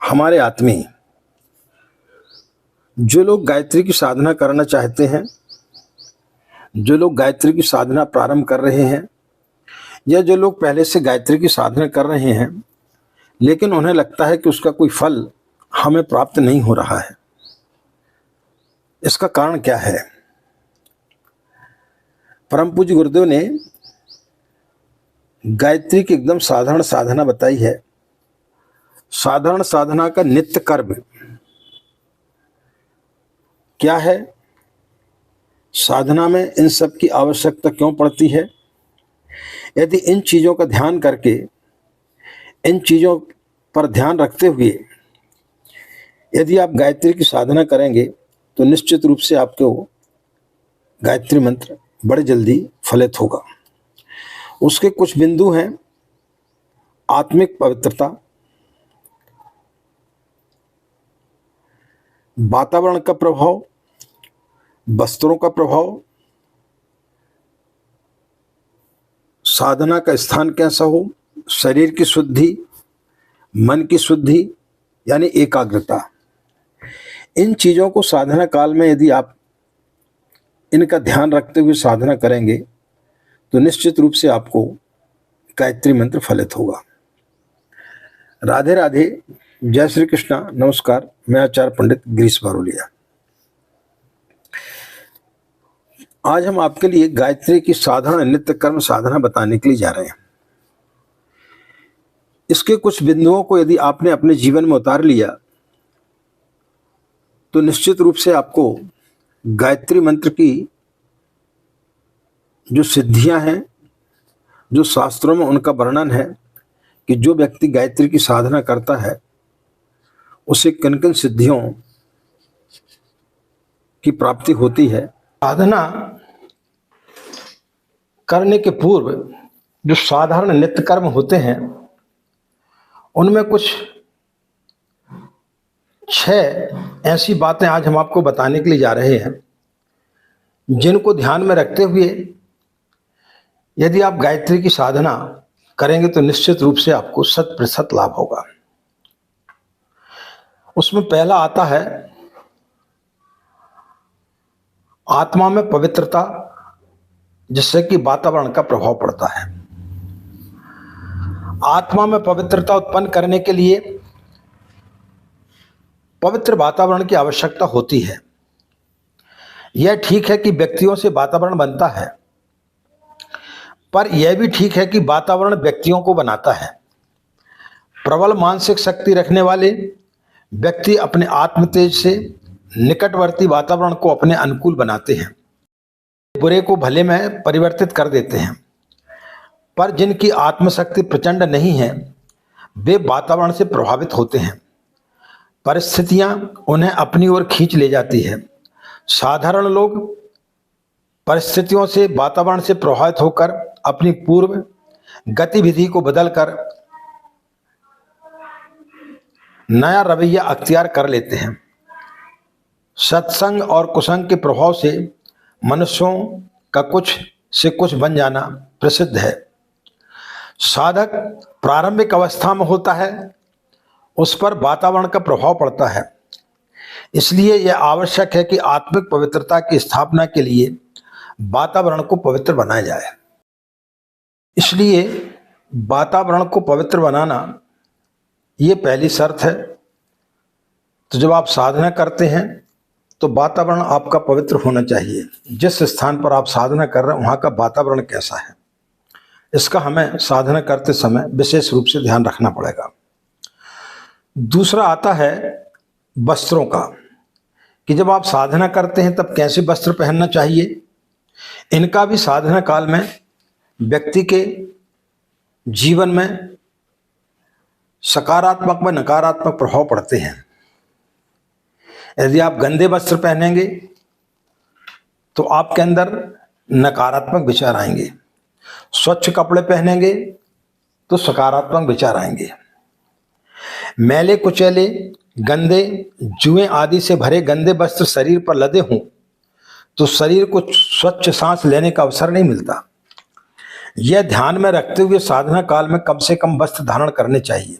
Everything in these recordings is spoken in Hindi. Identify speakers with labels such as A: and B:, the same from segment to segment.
A: हमारे आत्मी जो लोग गायत्री की साधना करना चाहते हैं, जो लोग गायत्री की साधना प्रारंभ कर रहे हैं, या जो लोग पहले से गायत्री की साधना कर रहे हैं लेकिन उन्हें लगता है कि उसका कोई फल हमें प्राप्त नहीं हो रहा है, इसका कारण क्या है? परम पूज्य गुरुदेव ने गायत्री की एकदम साधारण साधना बताई है। साधारण साधना का नित्य कर्म क्या है, साधना में इन सब की आवश्यकता क्यों पड़ती है। यदि इन चीज़ों का ध्यान करके, इन चीज़ों पर ध्यान रखते हुए यदि आप गायत्री की साधना करेंगे तो निश्चित रूप से आपको गायत्री मंत्र बड़े जल्दी फलित होगा। उसके कुछ बिंदु हैं। आत्मिक पवित्रता, वातावरण का प्रभाव, वस्त्रों का प्रभाव, साधना का स्थान कैसा हो, शरीर की शुद्धि, मन की शुद्धि यानी एकाग्रता। इन चीज़ों को साधना काल में यदि आप इनका ध्यान रखते हुए साधना करेंगे तो निश्चित रूप से आपको गायत्री मंत्र फलित होगा। राधे राधे, जय श्री कृष्णा, नमस्कार। मैं आचार्य पंडित गिरीश बारोलिया। आज हम आपके लिए गायत्री की साधारण नित्य कर्म साधना बताने के लिए जा रहे हैं। इसके कुछ बिंदुओं को यदि आपने अपने जीवन में उतार लिया तो निश्चित रूप से आपको गायत्री मंत्र की जो सिद्धियां हैं, जो शास्त्रों में उनका वर्णन है कि जो व्यक्ति गायत्री की साधना करता है उसे किन किन सिद्धियों की प्राप्ति होती है। साधना करने के पूर्व जो साधारण नित्य कर्म होते हैं उनमें कुछ 6 ऐसी बातें आज हम आपको बताने के लिए जा रहे हैं, जिनको ध्यान में रखते हुए यदि आप गायत्री की साधना करेंगे तो निश्चित रूप से आपको 100% लाभ होगा। उसमें पहला आता है आत्मा में पवित्रता, जिससे कि वातावरण का प्रभाव पड़ता है। आत्मा में पवित्रता उत्पन्न करने के लिए पवित्र वातावरण की आवश्यकता होती है। यह ठीक है कि व्यक्तियों से वातावरण बनता है, पर यह भी ठीक है कि वातावरण व्यक्तियों को बनाता है। प्रबल मानसिक शक्ति रखने वाले व्यक्ति अपने आत्म तेज से निकटवर्ती वातावरण को अपने अनुकूल बनाते हैं, बुरे को भले में परिवर्तित कर देते हैं। पर जिनकी आत्मशक्ति प्रचंड नहीं है वे वातावरण से प्रभावित होते हैं, परिस्थितियां उन्हें अपनी ओर खींच ले जाती है। साधारण लोग परिस्थितियों से, वातावरण से प्रभावित होकर अपनी पूर्व गतिविधि को बदलकर नया रवैया अख्तियार कर लेते हैं। सत्संग और कुसंग के प्रभाव से मनुष्यों का कुछ से कुछ बन जाना प्रसिद्ध है। साधक प्रारंभिक अवस्था में होता है, उस पर वातावरण का प्रभाव पड़ता है। इसलिए यह आवश्यक है कि आत्मिक पवित्रता की स्थापना के लिए वातावरण को पवित्र बनाया जाए। इसलिए वातावरण को पवित्र बनाना ये पहली शर्त है। तो जब आप साधना करते हैं तो वातावरण आपका पवित्र होना चाहिए। जिस स्थान पर आप साधना कर रहे हैं वहाँ का वातावरण कैसा है, इसका हमें साधना करते समय विशेष रूप से ध्यान रखना पड़ेगा। दूसरा आता है वस्त्रों का, कि जब आप साधना करते हैं तब कैसे वस्त्र पहनना चाहिए। इनका भी साधना काल में व्यक्ति के जीवन में सकारात्मक व नकारात्मक प्रभाव पड़ते हैं। यदि आप गंदे वस्त्र पहनेंगे तो आपके अंदर नकारात्मक विचार आएंगे। स्वच्छ कपड़े पहनेंगे तो सकारात्मक विचार आएंगे। मैले कुचैले, गंदे, जुएं आदि से भरे गंदे वस्त्र शरीर पर लदे हों तो शरीर को स्वच्छ सांस लेने का अवसर नहीं मिलता। यह ध्यान में रखते हुए साधना काल में कम से कम वस्त्र धारण करने चाहिए।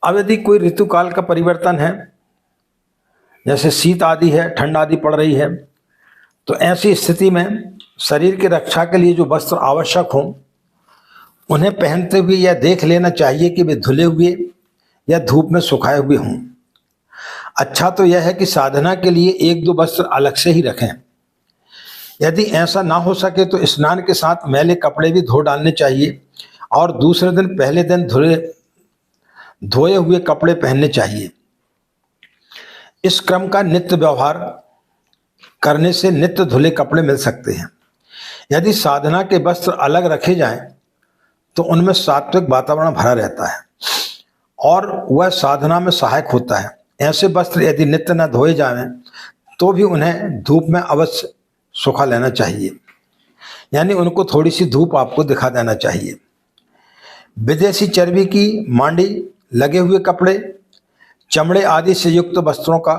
A: अब यदि कोई ऋतुकाल का परिवर्तन है, जैसे शीत आदि है, ठंड आदि पड़ रही है, तो ऐसी स्थिति में शरीर की रक्षा के लिए जो वस्त्र आवश्यक हों उन्हें पहनते हुए यह देख लेना चाहिए कि वे धुले हुए या धूप में सुखाए हुए हों। अच्छा तो यह है कि साधना के लिए एक दो वस्त्र अलग से ही रखें। यदि ऐसा ना हो सके तो स्नान के साथ मैले कपड़े भी धो डालने चाहिए और दूसरे दिन पहले दिन धोए हुए कपड़े पहनने चाहिए। इस क्रम का नित्य व्यवहार करने से नित्य धुले कपड़े मिल सकते हैं। यदि साधना के वस्त्र अलग रखे जाएं तो उनमें सात्विक वातावरण भरा रहता है और वह साधना में सहायक होता है। ऐसे वस्त्र यदि नित्य न धोए जाएं तो भी उन्हें धूप में अवश्य सुखा लेना चाहिए, यानी उनको थोड़ी सी धूप आपको दिखा देना चाहिए। विदेशी चर्बी की मांडी लगे हुए कपड़े, चमड़े आदि से युक्त वस्त्रों का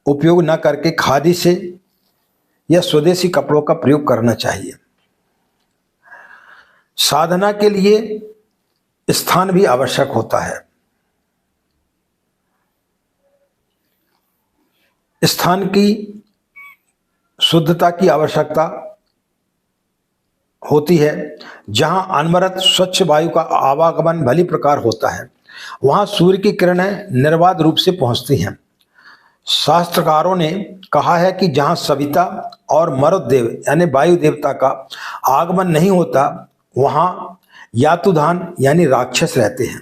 A: उपयोग न करके खादी से या स्वदेशी कपड़ों का प्रयोग करना चाहिए। साधना के लिए स्थान भी आवश्यक होता है। स्थान की शुद्धता की आवश्यकता होती है। जहां अनवरत स्वच्छ वायु का आवागमन भली प्रकार होता है, वहां सूर्य की किरणें निर्बाध रूप से पहुंचती हैं। शास्त्रकारों ने कहा है कि जहां सविता और मरुदेव यानी वायु देवता का आगमन नहीं होता, वहां यातुधान यानी राक्षस रहते हैं।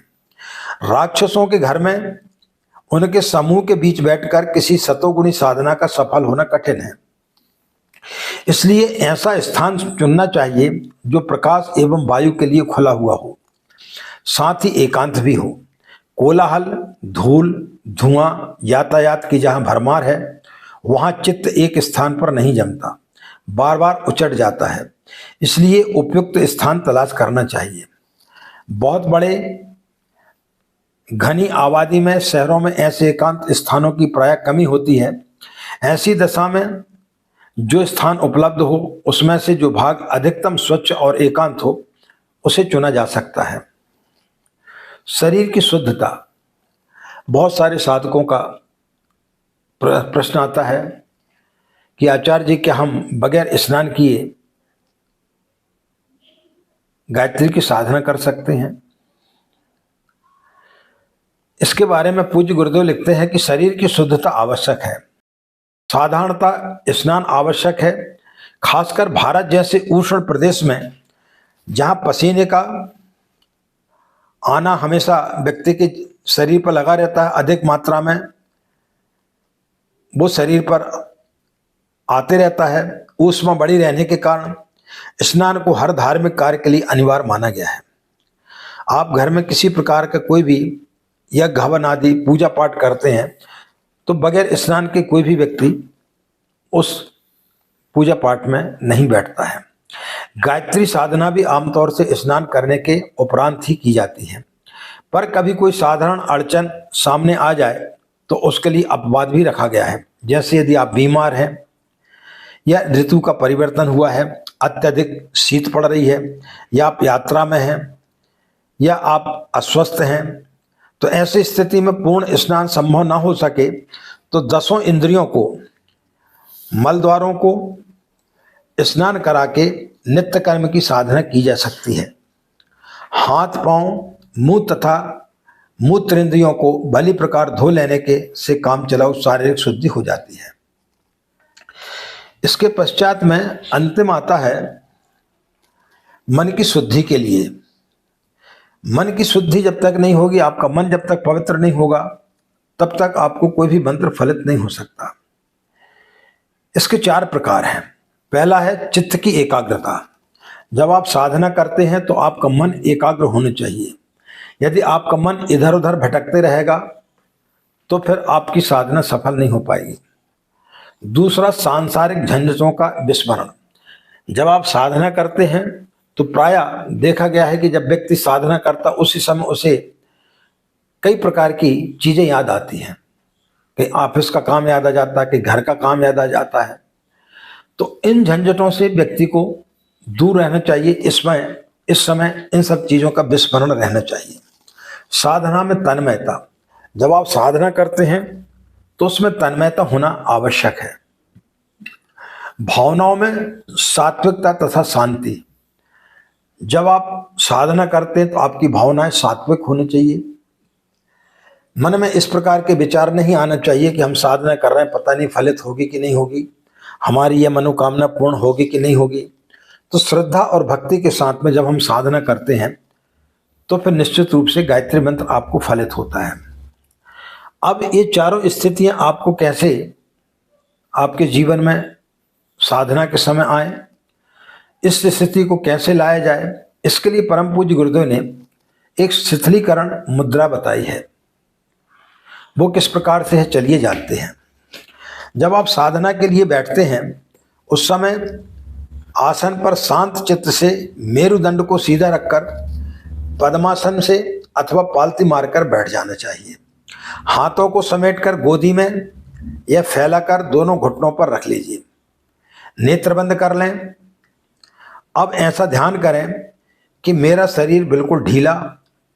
A: राक्षसों के घर में उनके समूह के बीच बैठकर किसी सतोगुणी साधना का सफल होना कठिन है। इसलिए ऐसा स्थान चुनना चाहिए जो प्रकाश एवं वायु के लिए खुला हुआ हो, साथ ही एकांत भी हो। कोलाहल, धूल, धुआं, यातायात की जहां भरमार है, वहां चित्त एक स्थान पर नहीं जमता, बार बार उचट जाता है। इसलिए उपयुक्त स्थान तलाश करना चाहिए। बहुत बड़े घनी आबादी में शहरों में ऐसे एकांत स्थानों की प्राय कमी होती है। ऐसी दशा में जो स्थान उपलब्ध हो उसमें से जो भाग अधिकतम स्वच्छ और एकांत हो उसे चुना जा सकता है। शरीर की शुद्धता, बहुत सारे साधकों का प्रश्न आता है कि आचार्य जी, क्या हम बगैर स्नान किए गायत्री की साधना कर सकते हैं? इसके बारे में पूज्य गुरुदेव लिखते हैं कि शरीर की शुद्धता आवश्यक है, साधारणता स्नान आवश्यक है। खासकर भारत जैसे उष्ण प्रदेश में जहां पसीने का आना हमेशा व्यक्ति के शरीर पर लगा रहता है, अधिक मात्रा में वो शरीर पर आते रहता है। ऊष्मा बढ़ी रहने के कारण स्नान को हर धार्मिक कार्य के लिए अनिवार्य माना गया है। आप घर में किसी प्रकार का कोई भी यज्ञ हवन आदि पूजा पाठ करते हैं तो बगैर स्नान के कोई भी व्यक्ति उस पूजा पाठ में नहीं बैठता है। गायत्री साधना भी आमतौर से स्नान करने के उपरांत ही की जाती है, पर कभी कोई साधारण अड़चन सामने आ जाए तो उसके लिए अपवाद भी रखा गया है। जैसे यदि आप बीमार हैं या ऋतु का परिवर्तन हुआ है, अत्यधिक शीत पड़ रही है, या आप यात्रा में हैं या आप अस्वस्थ हैं, तो ऐसी स्थिति में पूर्ण स्नान संभव ना हो सके तो 10 इंद्रियों को, मल द्वारों को स्नान करा के नित्य कर्म की साधना की जा सकती है। हाथ, पांव, मुंह तथा मूत्र इंद्रियों को भली प्रकार धो लेने के से काम चलाओ शारीरिक शुद्धि हो जाती है। इसके पश्चात में अंतिम आता है मन की शुद्धि के लिए। मन की शुद्धि जब तक नहीं होगी, आपका मन जब तक पवित्र नहीं होगा, तब तक आपको कोई भी मंत्र फलित नहीं हो सकता। इसके 4 प्रकार हैं। पहला है चित्त की एकाग्रता। जब आप साधना करते हैं तो आपका मन एकाग्र होना चाहिए। यदि आपका मन इधर उधर भटकते रहेगा तो फिर आपकी साधना सफल नहीं हो पाएगी। दूसरा, सांसारिक झंझटों का विस्मरण। जब आप साधना करते हैं तो प्रायः देखा गया है कि जब व्यक्ति साधना करता उसी समय उसे कई प्रकार की चीजें याद आती हैं, कि ऑफिस का काम याद आ जाता है, कि घर का काम याद आ जाता है। तो इन झंझटों से व्यक्ति को दूर रहना चाहिए। इस समय इन सब चीज़ों का विस्मरण रहना चाहिए। साधना में तन्मयता, जब आप साधना करते हैं तो उसमें तन्मयता होना आवश्यक है। भावनाओं में सात्विकता तथा शांति। जब आप साधना करते हैं तो आपकी भावनाएं सात्विक होनी चाहिए। मन में इस प्रकार के विचार नहीं आना चाहिए कि हम साधना कर रहे हैं, पता नहीं फलित होगी कि नहीं होगी, हमारी यह मनोकामना पूर्ण होगी कि नहीं होगी। तो श्रद्धा और भक्ति के साथ में जब हम साधना करते हैं तो फिर निश्चित रूप से गायत्री मंत्र आपको फलित होता है। अब ये चारों स्थितियां आपको कैसे आपके जीवन में साधना के समय आए, इस स्थिति को कैसे लाया जाए, इसके लिए परम पूज्य गुरुदेव ने एक शिथिलीकरण मुद्रा बताई है। वो किस प्रकार से है, चलिए जानते हैं। जब आप साधना के लिए बैठते हैं उस समय आसन पर शांत चित्त से मेरुदंड को सीधा रखकर पद्मासन से अथवा पालती मारकर बैठ जाना चाहिए। हाथों को समेटकर गोदी में या फैलाकर दोनों घुटनों पर रख लीजिए। नेत्र बंद कर लें। अब ऐसा ध्यान करें कि मेरा शरीर बिल्कुल ढीला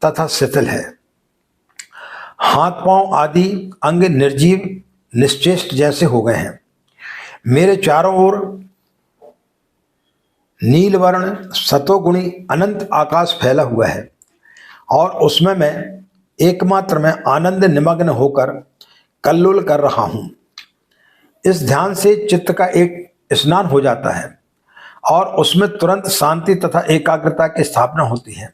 A: तथा शिथिल है। हाथ पांव आदि अंग निर्जीव निश्चेष्ट जैसे हो गए हैं। मेरे चारों ओर नीलवर्ण सतोगुणी अनंत आकाश फैला हुआ है और उसमें मैं एकमात्र में आनंद निमग्न होकर कल्लोल कर रहा हूं। इस ध्यान से चित्त का एक स्नान हो जाता है और उसमें तुरंत शांति तथा एकाग्रता की स्थापना होती है।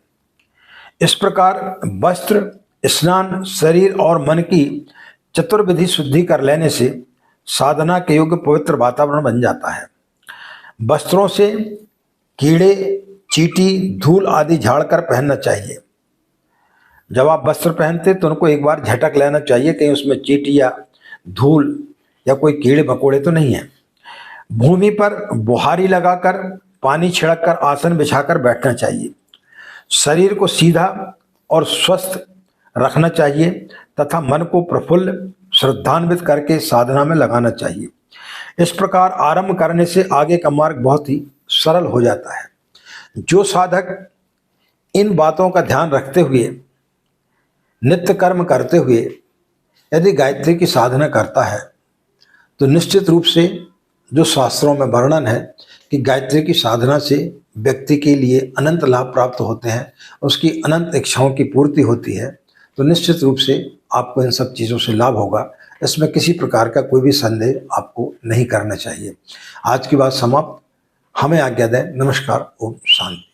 A: इस प्रकार वस्त्र, स्नान, शरीर और मन की चतुर्विधि शुद्धि कर लेने से साधना के योग्य पवित्र वातावरण बन जाता है। वस्त्रों से कीड़े, चींटी, धूल आदि झाड़कर पहनना चाहिए। जब आप वस्त्र पहनते तो उनको एक बार झटक लेना चाहिए, कहीं उसमें चींटी या धूल या कोई कीड़े मकोड़े तो नहीं है। भूमि पर बुहारी लगाकर पानी छिड़ककर आसन बिछाकर बैठना चाहिए। शरीर को सीधा और स्वस्थ रखना चाहिए तथा मन को प्रफुल्ल श्रद्धान्वित करके साधना में लगाना चाहिए। इस प्रकार आरंभ करने से आगे का मार्ग बहुत ही सरल हो जाता है। जो साधक इन बातों का ध्यान रखते हुए नित्य कर्म करते हुए यदि गायत्री की साधना करता है तो निश्चित रूप से जो शास्त्रों में वर्णन है कि गायत्री की साधना से व्यक्ति के लिए अनंत लाभ प्राप्त होते हैं, उसकी अनंत इच्छाओं की पूर्ति होती है, तो निश्चित रूप से आपको इन सब चीज़ों से लाभ होगा। इसमें किसी प्रकार का कोई भी संदेह आपको नहीं करना चाहिए। आज की बात समाप्त। हमें आज्ञा दें। नमस्कार। ओम शांति।